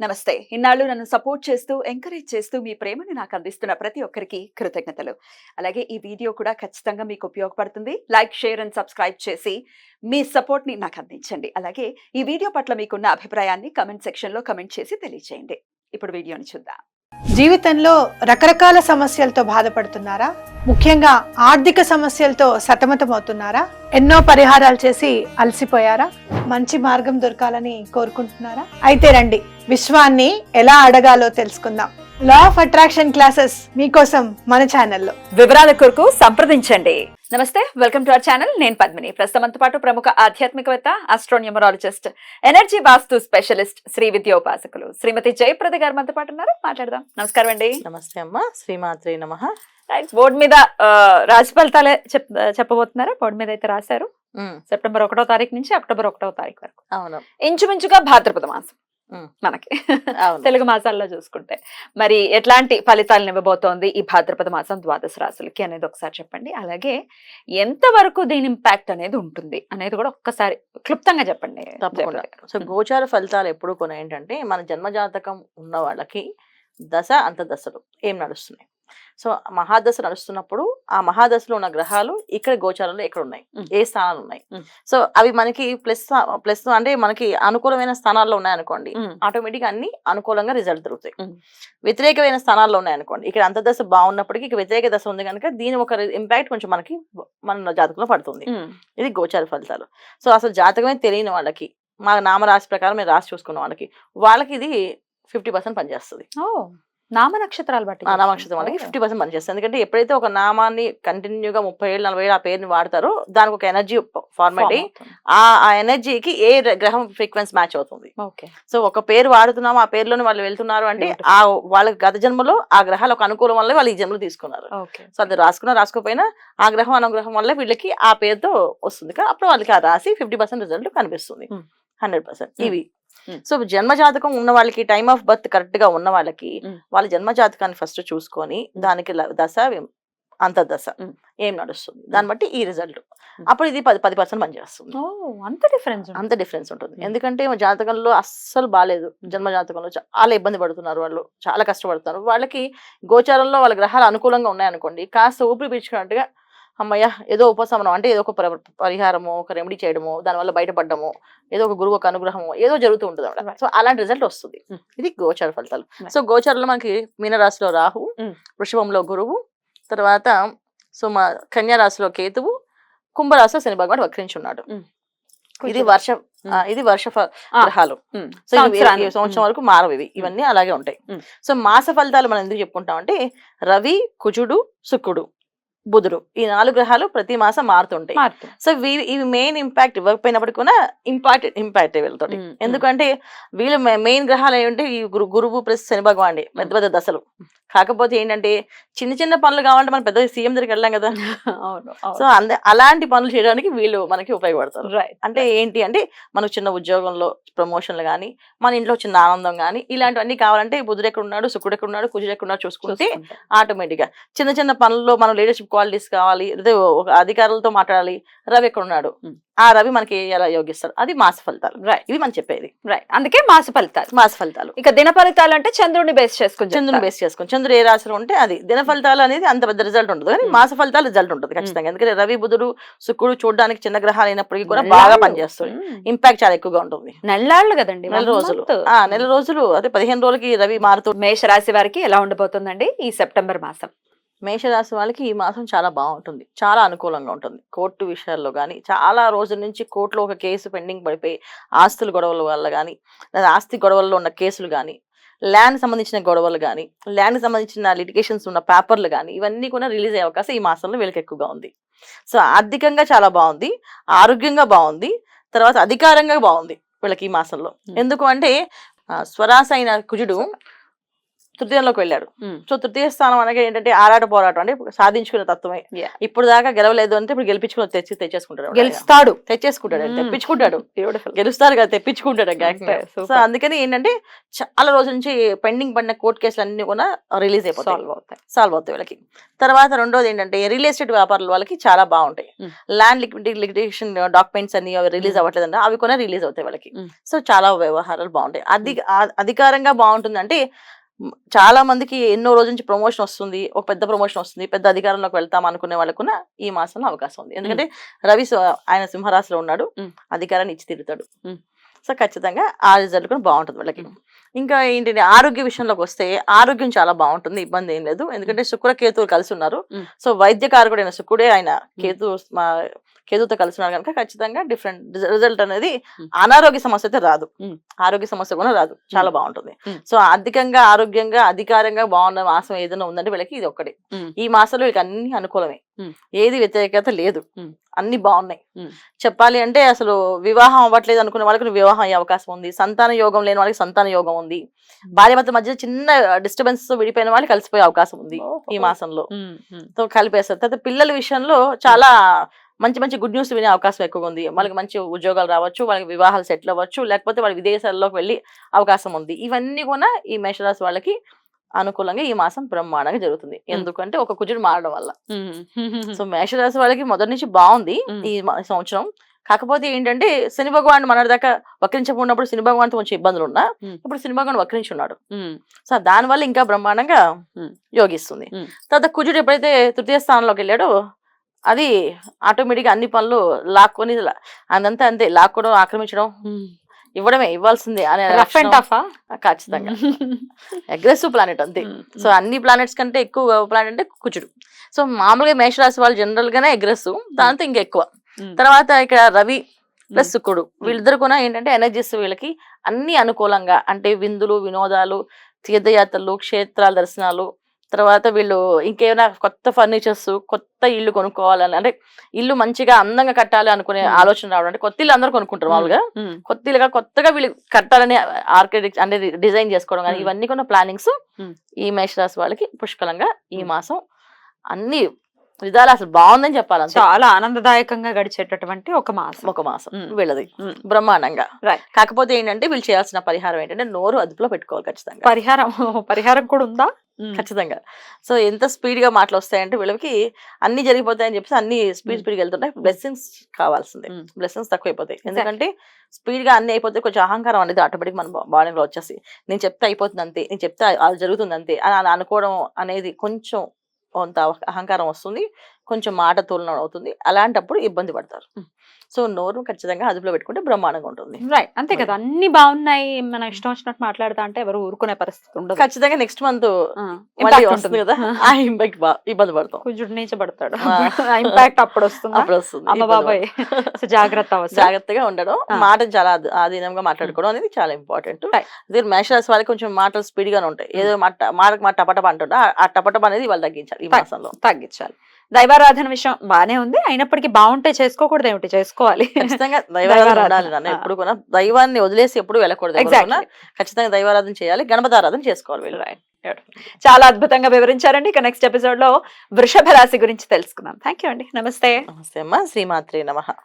నమస్తే. ఇన్నాళ్ళు నన్ను సపోర్ట్ చేస్తూ, ఎంకరేజ్ చేస్తూ మీ ప్రేమని నాకు అందిస్తున్న ప్రతి ఒక్కరికి కృతజ్ఞతలు. అలాగే ఈ వీడియో కూడా ఖచ్చితంగా మీకు ఉపయోగపడుతుంది. లైక్, షేర్ అండ్ సబ్స్క్రైబ్ చేసి మీ సపోర్ట్‌ని నాకు అందించండి. అలాగే ఈ వీడియో పట్ల మీకున్న అభిప్రాయాన్ని కామెంట్ సెక్షన్‌లో కామెంట్ చేసి తెలియజేయండి. ఇప్పుడు వీడియోని చూద్దాం. జీవితంలో రకరకాల సమస్యలతో బాధపడుతున్నారా? ముఖ్యంగా ఆర్థిక సమస్యలతో సతమతమవుతున్నారా? ఎన్నో పరిహారాలు చేసి అలసిపోయారా? మంచి మార్గం దొరకాలని కోరుకుంటున్నారా? అయితే రండి, విశ్వాన్ని ఎలా అడగాలో తెలుసుకుందాం. లా ఆఫ్ అట్రాక్షన్ క్లాసెస్ మీకోసం మన ఛానల్లో. వివరాల కొరకు సంప్రదించండి. నమస్తే, వెల్కమ్ టు అవర్ ఛానల్. నేను పద్మిని. ప్రస్తుతంతో పాటు ప్రముఖ ఆధ్యాత్మికవేత్త, ఆస్ట్రోన్యూమరాలజిస్ట్, ఎనర్జీ వాస్తు స్పెషలిస్ట్, శ్రీ విద్యోపాసకులు శ్రీమతి జయప్రద గారు మనతో పాటు ఉన్నారు. మాట్లాడదాం. నమస్కారం అండి. నమస్తే అమ్మ. శ్రీమాత్రే నమః. బోర్డు మీద రాశి ఫలితాలే చెప్పబోతున్నారా? బోర్డు మీద అయితే రాశారు. సెప్టెంబర్ 1వ తారీఖు నుంచి అక్టోబర్ 1వ తారీఖు వరకు. అవును, ఇంచుమించుగా భాద్రపద మాసం మనకి తెలుగు మాసాల్లో చూసుకుంటే మరి ఎట్లాంటి ఫలితాలను ఇవ్వబోతోంది ఈ భాద్రపద మాసం ద్వాదశ రాశులకి అనేది ఒకసారి చెప్పండి. అలాగే ఎంత వరకు దీని ఇంపాక్ట్ అనేది ఉంటుంది అనేది కూడా ఒక్కసారి క్లుప్తంగా చెప్పండి. తప్పకుండా. సో గోచార ఫలితాలు ఎప్పుడు కొన్ని ఏంటంటే, మన జన్మజాతకం ఉన్న వాళ్ళకి దశ అంతర్దశలు ఏం నడుస్తున్నాయి. సో మహాదశ నడుస్తున్నప్పుడు ఆ మహాదశలో ఉన్న గ్రహాలు ఇక్కడ గోచారంలో ఎక్కడ ఉన్నాయి, ఏ స్థానాలు ఉన్నాయి. సో అవి మనకి ప్లస్ అంటే మనకి అనుకూలమైన స్థానాల్లో ఉన్నాయనుకోండి, ఆటోమేటిక్ అన్ని అనుకూలంగా రిజల్ట్ దొరుకుతాయి. వ్యతిరేకమైన స్థానాల్లో ఉన్నాయనుకోండి, ఇక్కడ అంతర్దశ బాగున్నప్పటికీ ఇక్కడ వ్యతిరేక దశ ఉంది కనుక దీని ఒక ఇంపాక్ట్ కొంచెం మనకి మన జాతకంలో పడుతుంది. ఇది గోచార ఫలితాలు. సో అసలు జాతకమే తెలియని వాళ్ళకి, మా నామరాశి ప్రకారం మేము రాసి చూసుకున్న వాళ్ళకి ఇది 50% పనిచేస్తుంది. నామ నక్షత్రాలు బట్టి నామనక్షత్రం వాళ్ళకి 50% పనిచేస్తుంది. ఎందుకంటే ఎప్పుడైతే ఒక నామాన్ని కంటిన్యూగా 30 ఏళ్ళు 40 ఏళ్ళు ఆ పేరుని వాడతారో దానికి ఒక ఎనర్జీ ఫార్మేట్ అయ్యి ఆ ఎనర్జీకి ఏ గ్రహం ఫ్రీక్వెన్సీ మ్యాచ్ అవుతుంది. సో ఒక పేరు వాడుతున్నాము, ఆ పేరులోనే వాళ్ళు వెళ్తున్నారు అంటే ఆ వాళ్ళ గత జన్మలో ఆ గ్రహాలు ఒక అనుకూలం వల్ల వాళ్ళు ఈ జన్మలో తీసుకున్నారు. సో అది రాసుకోకపోయినా ఆ గ్రహం అనుగ్రహం వల్ల వీళ్ళకి ఆ పేరుతో వస్తుంది. అప్పుడు వాళ్ళకి ఆ రాసి 50% రిజల్ట్ కనిపిస్తుంది. 100% ఇవి. సో జన్మ జాతకం ఉన్న వాళ్ళకి, టైమ్ ఆఫ్ బర్త్ కరెక్ట్ గా ఉన్న వాళ్ళకి వాళ్ళ జన్మ జాతకాన్ని ఫస్ట్ చూసుకొని దానికి దశ అంతర్దశ ఏం నడుస్తుంది దాన్ని బట్టి ఈ రిజల్ట్ అప్పుడు ఇది 10% పనిచేస్తుంది. అంత డిఫరెన్స్ ఉంటుంది. ఎందుకంటే జాతకంలో అస్సలు బాగాలేదు, జన్మ జాతకంలో చాలా ఇబ్బంది పడుతున్నారు, వాళ్ళు చాలా కష్టపడుతున్నారు. వాళ్ళకి గోచారంలో వాళ్ళ గ్రహాలు అనుకూలంగా ఉన్నాయనుకోండి, కాస్త ఊపిరి పీల్చుకున్నట్టుగా అమ్మయ్య ఏదో ఉపశమనం అంటే ఏదో ఒక పరిహారము, ఒక రెమెడీ చేయడము, దానివల్ల బయటపడ్డము, ఏదో ఒక గురువు ఒక అనుగ్రహము ఏదో జరుగుతూ ఉంటుంది అన్నమాట. సో అలాంటి రిజల్ట్ వస్తుంది. ఇది గోచార ఫలితాలు. సో గోచారంలో మనకి మీనరాశిలో రాహు, వృషభంలో గురువు, తర్వాత సో మా కన్యా రాశిలో కేతువు, కుంభరాశిలో శని భగవాన్ వక్రించున్నాడు. ఇది వర్ష గ్రహాలు. సో ఈ సంవత్సరం వరకు మారవి, ఇవన్నీ అలాగే ఉంటాయి. సో మాస ఫలితాలు మనం ఎందుకు చెప్పుకుంటాం అంటే, రవి, కుజుడు, శుక్రుడు, బుధుడు ఈ 4 గ్రహాలు ప్రతి మాసం మారుతుంటాయి. సో ఇవి మెయిన్ ఇంపాక్ట్ ఇవ్వకపోయినప్పటికీ కూడా ఇంపాక్ట్ వీళ్ళతోటి. ఎందుకంటే వీళ్ళు మెయిన్ గ్రహాలు ఏంటంటే ఈ గురువు ప్లస్ శని భగవాన్ పెద్ద పెద్ద దశలు. కాకపోతే ఏంటంటే చిన్న చిన్న పనులు కావాలంటే మనం పెద్ద సీఎం దగ్గరికి వెళ్ళాం కదా. సో అలాంటి పనులు చేయడానికి వీళ్ళు మనకి ఉపయోగపడతారు. అంటే ఏంటి అంటే మనకు చిన్న ఉద్యోగంలో ప్రమోషన్లు కానీ, మన ఇంట్లో చిన్న ఆనందం కానీ, ఇలాంటివన్నీ కావాలంటే బుధుడు ఎక్కడ ఉన్నాడు, శుక్రుడు ఎక్కడ ఉన్నాడు, కుజుడు ఎక్కడ ఉన్నాడు చూసుకుంటే ఆటోమేటిక్ గా చిన్న చిన్న పనుల్లో మనం లీడర్షిప్ క్వాలిటీస్ కావాలి, లేదా అధికారులతో మాట్లాడాలి, రవి ఎక్కడ ఉన్నాడు, ఆ రవి మనకి ఎలా యోగిస్తాడు, అది మాస ఫలితాలు. ఇవి మనం చెప్పేది. అందుకే మాస ఫలితాలు. ఇక దిన ఫలితాలు అంటే చంద్రుడిని బేస్ చేసుకుని చంద్రుడు ఏ రాశిలో ఉంటే అది. దిన ఫలితాలు అనేది అంత పెద్ద రిజల్ట్ ఉంటుంది, కానీ మాస ఫలితాలు రిజల్ట్ ఉంటుంది ఖచ్చితంగా. ఎందుకంటే రవి, బుధుడు, శుక్రుడు చూడడానికి చిన్న గ్రహాలు అయినప్పటికీ కూడా బాగా పనిచేస్తుంది. ఇంపాక్ట్ చాలా ఎక్కువగా ఉంటుంది. నెలలు కదండి, నెల రోజులు అదే 15 రోజులకి రవి మారుతుంది. మేషరాశి వారికి ఎలా ఉండబోతుందండి ఈ సెప్టెంబర్ మాసం? మేషరాశి వాళ్ళకి ఈ మాసం చాలా బాగుంటుంది, చాలా అనుకూలంగా ఉంటుంది. కోర్టు విషయాల్లో కానీ, చాలా రోజుల నుంచి కోర్టులో ఒక కేసు పెండింగ్ పడిపోయి ఆస్తుల గొడవల వల్ల కానీ, లేదా ఆస్తి గొడవల్లో ఉన్న కేసులు కానీ, ల్యాండ్ సంబంధించిన గొడవలు కానీ, ల్యాండ్ సంబంధించిన లిటిగేషన్స్ ఉన్న పేపర్లు కానీ, ఇవన్నీ కూడా రిలీజ్ అయ్యే అవకాశం ఈ మాసంలో వీళ్ళకి ఎక్కువగా ఉంది. సో ఆర్థికంగా చాలా బాగుంది, ఆరోగ్యంగా బాగుంది, తర్వాత అధికారంగా బాగుంది వీళ్ళకి ఈ మాసంలో. ఎందుకు అంటే స్వరాశ అయిన కుజుడు తృతీయంలోకి వెళ్ళాడు. Mm. సో తృతీయ స్థానం అనగా ఏంటంటే ఆరాట పోరాటం, అంటే సాధించుకునే తత్వమే. Yeah. ఇప్పుడు దాకా గెలవలేదు అంటే ఇప్పుడు గెలిపించుకుని తెచ్చేసుకుంటాడు, గెలుస్తాడు. తెచ్చేసుకుంటాడు, Mm. తెప్పించుకుంటాడు. బ్యూటిఫుల్. గెలుస్తారు కదా, తెప్పించుకుంటాడు. Super, so super. అందుకని ఏంటంటే చాలా రోజుల నుంచి పెండింగ్ పడిన కోర్టు కేసులు అన్ని కూడా రిలీజ్ అయిపోతాయి, సాల్వ్ అవుతాయి. సాల్వ్ అవుతాయి వీళ్ళకి. తర్వాత రెండోది ఏంటంటే రియల్ ఎస్టేట్ వ్యాపారుల వాళ్ళకి చాలా బాగుంటాయి. Mm. ల్యాండ్ లిక్విడేషన్ డాక్యుమెంట్స్ అన్ని రిలీజ్ అవ్వట్లేదంటే అవి కూడా రిలీజ్ అవుతాయి వాళ్ళకి. Mm. సో చాలా వ్యవహారాలు బాగుంటాయి. అధికారంగా బాగుంటుంది అంటే చాలా మందికి ఎన్నో రోజుల నుంచి ప్రమోషన్ వస్తుంది, ఒక పెద్ద ప్రమోషన్ వస్తుంది, పెద్ద అధికారంలోకి వెళ్తాం అనుకునే వాళ్ళకు ఈ మాసంలో అవకాశం ఉంది. ఎందుకంటే రవి ఆయన సింహరాశిలో ఉన్నాడు, Mm. అధికారాన్ని ఇచ్చి తిరుగుతాడు. Mm. సో ఖచ్చితంగా ఆ రిజల్ట్ కూడా బాగుంటుంది వాళ్ళకి. ఇంకా ఏంటి ఆరోగ్య విషయంలోకి వస్తే ఆరోగ్యం చాలా బాగుంటుంది, ఇబ్బంది ఏం లేదు. ఎందుకంటే శుక్ర కేతువులు కలిసి ఉన్నారు. Mm. సో వైద్యకారకుడైన శుక్రుడే ఆయన కేతుతో కలిసి ఉన్నారు కనుక ఖచ్చితంగా డిఫరెంట్ రిజల్ట్ అనేది Mm. అనారోగ్య సమస్య అయితే రాదు, Mm. ఆరోగ్య సమస్య కూడా రాదు, చాలా బాగుంటుంది. Mm. సో అధికంగా ఆరోగ్యంగా అధికారంగా బాగున్న మాసం ఏదైనా ఉందంటే వీళ్ళకి ఇది ఒక్కటే. Mm. ఈ మాసంలో వీళ్ళకి అన్ని అనుకూలమే, Mm. ఏది వ్యతిరేకత లేదు, Mm. అన్ని బాగున్నాయి. Mm. చెప్పాలి అంటే అసలు వివాహం అవ్వట్లేదు అనుకునే వాళ్ళకి వివాహం అయ్యే అవకాశం ఉంది, సంతాన యోగం లేని వాళ్ళకి సంతాన యోగం ఉంది, భార్యాభర్త మధ్య చిన్న డిస్టర్బెన్స్ తో విడిపోయిన వాళ్ళకి కలిసిపోయే అవకాశం ఉంది ఈ మాసంలో. తో కలిపేస్తారు. తర్వాత పిల్లల విషయంలో చాలా మంచి మంచి గుడ్ న్యూస్ వినే అవకాశం ఎక్కువగా ఉంది. వాళ్ళకి మంచి ఉద్యోగాలు రావచ్చు, వాళ్ళకి వివాహాలు సెటిల్ అవ్వచ్చు, లేకపోతే వాళ్ళ విదేశాల్లోకి వెళ్ళి అవకాశం ఉంది. ఇవన్నీ కూడా ఈ మేషరాశి వాళ్ళకి అనుకూలంగా ఈ మాసం బ్రహ్మాండంగా జరుగుతుంది. ఎందుకంటే ఒక కుజుడు మారడం వల్ల. సో మేషరాశి వాళ్ళకి మొదటి నుంచి బాగుంది ఈ సంవత్సరం. కాకపోతే ఏంటంటే శని భగవాన్ మన దాకా వక్రించకున్నప్పుడు శని భగవాన్తో కొంచెం ఇబ్బందులు ఉన్నా, ఇప్పుడు శని భగవాన్ వక్రించి ఉన్నాడు. సో దానివల్ల ఇంకా బ్రహ్మాండంగా యోగిస్తుంది. తర్వాత కుజుడు ఎప్పుడైతే తృతీయ స్థానంలోకి వెళ్ళాడో అది ఆటోమేటిక్గా అన్ని పనులు లాక్కొని అదంతా అంతే, లాక్కోవడం, ఆక్రమించడం, ఇవ్వడమే, ఇవ్వాల్సిందే అనే ఖచ్చితంగా అగ్రెసివ్ ప్లానెట్ అంతే. సో అన్ని ప్లానెట్స్ కంటే ఎక్కువ ప్లానెట్ అంటే కుజుడు. సో మామూలుగా మేషరాశి వాళ్ళు జనరల్ గానే అగ్రెసివ్, దాంతో ఇంకా ఎక్కువ. తర్వాత ఇక్కడ రవి ప్లస్ శుక్రుడు వీళ్ళిద్దరు కూడా ఏంటంటే ఎనర్జీస్ వీళ్ళకి అన్ని అనుకూలంగా, అంటే విందులు, వినోదాలు, తీర్థయాత్రలు, క్షేత్రాల దర్శనాలు, తర్వాత వీళ్ళు ఇంకేమైనా కొత్త ఫర్నిచర్స్, కొత్త ఇల్లు కొనుక్కోవాలని, అంటే ఇల్లు మంచిగా అందంగా కట్టాలి అనుకునే ఆలోచన రావడం. అంటే కొత్త ఇల్లు అందరూ కొనుక్కుంటారు మామూలుగా, కొత్త ఇల్లుగా కొత్తగా వీళ్ళు కట్టాలని ఆర్కిటెక్ట్ అంటే డిజైన్ చేసుకోవడం కానీ ఇవన్నీ కూడా ప్లానింగ్స్ ఈ మేషరాశి వాళ్ళకి పుష్కలంగా ఈ మాసం అన్ని విధాలు అసలు బాగుందని చెప్పాలి. చాలా ఆనందదాయకంగా గడిచేటటువంటి ఒక మాసం వీళ్ళది బ్రహ్మాండంగా. కాకపోతే ఏంటంటే వీళ్ళు చేయాల్సిన పరిహారం ఏంటంటే నోరు అదుపులో పెట్టుకోవాలి ఖచ్చితంగా. పరిహారం కూడా ఉందా? ఖచ్చితంగా. సో ఎంత స్పీడ్ గా మాటలు వస్తాయంటే వీళ్ళకి అన్ని జరిగిపోతాయని చెప్పేసి అన్ని స్పీడ్గా వెళ్తుంటాయి. బ్లెస్సింగ్స్ కావాల్సిందే, బ్లెస్సింగ్స్ తక్కువ అయిపోతాయి. ఎందుకంటే స్పీడ్ గా అన్ని అయిపోతే కొంచెం అహంకారం అనేది ఆటోమేటిక్ మన బాడీలో వచ్చేసి నేను చెప్తే అయిపోతుంది అంతే, నేను చెప్తే అది జరుగుతుంది అంతే అని అనుకోవడం అనేది కొంచెం కొంత అహంకారం వస్తుంది, కొంచెం మాట తోలనం అవుతుంది. అలాంటప్పుడు ఇబ్బంది పడతారు. సో నోరు ఖచ్చితంగా అదుపులో పెట్టుకుంటే బ్రహ్మాండంగా ఉంటుంది. రైట్, అంతే కదా. అన్ని బాగున్నాయి, మన ఇష్టం వచ్చినట్టు మాట్లాడతా అంటే ఎవరు ఊరుకునే పరిస్థితి ఉండదు. ఖచ్చితంగా నెక్స్ట్ మంత్ వస్తుంది కదా, ఆ ఇంపాక్ట్ ఇబ్బంది పడతాం, కుజుడు నీచబడతాడు, ఇంపాక్ట్ అప్పుడు వస్తుంది. అమ్మ బాబాయ్, జాగ్రత్తగా ఉండడం, మాట చాలా ఆధీనంగా మాట్లాడుకోవడం అనేది చాలా ఇంపార్టెంట్. మేషరాశి వాళ్ళకి కొంచెం మాటలు స్పీడ్ గానే ఉంటాయి. ఏదో మాట టపటప అంటుంటా, ఆ టపటప అనేది వాళ్ళు తగ్గించాలి ఈ మాసంలో, తగ్గించాలి. దైవారాధన విషయం బానే ఉంది, అయినప్పటికీ బాగుంటే చేసుకోకూడదు ఏమిటి, చేసుకోవాలి. ఖచ్చితంగా దైవారాధన ఉండాలి నాన్న. ఎప్పుడు కూడా దైవాన్ని వదిలేసి ఎప్పుడు వెళ్ళకూడదు. ఖచ్చితంగా దైవారాధన చేయాలి, గణపతి ఆరాధన చేసుకోవాలి వీళ్ళు. చాలా అద్భుతంగా వివరించారండి. ఇక నెక్స్ట్ ఎపిసోడ్ లో వృషభ రాశి గురించి తెలుసుకుందాం. థ్యాంక్ యూ అండి. నమస్తే. నమస్తే అమ్మా. శ్రీమాత్రే నమః.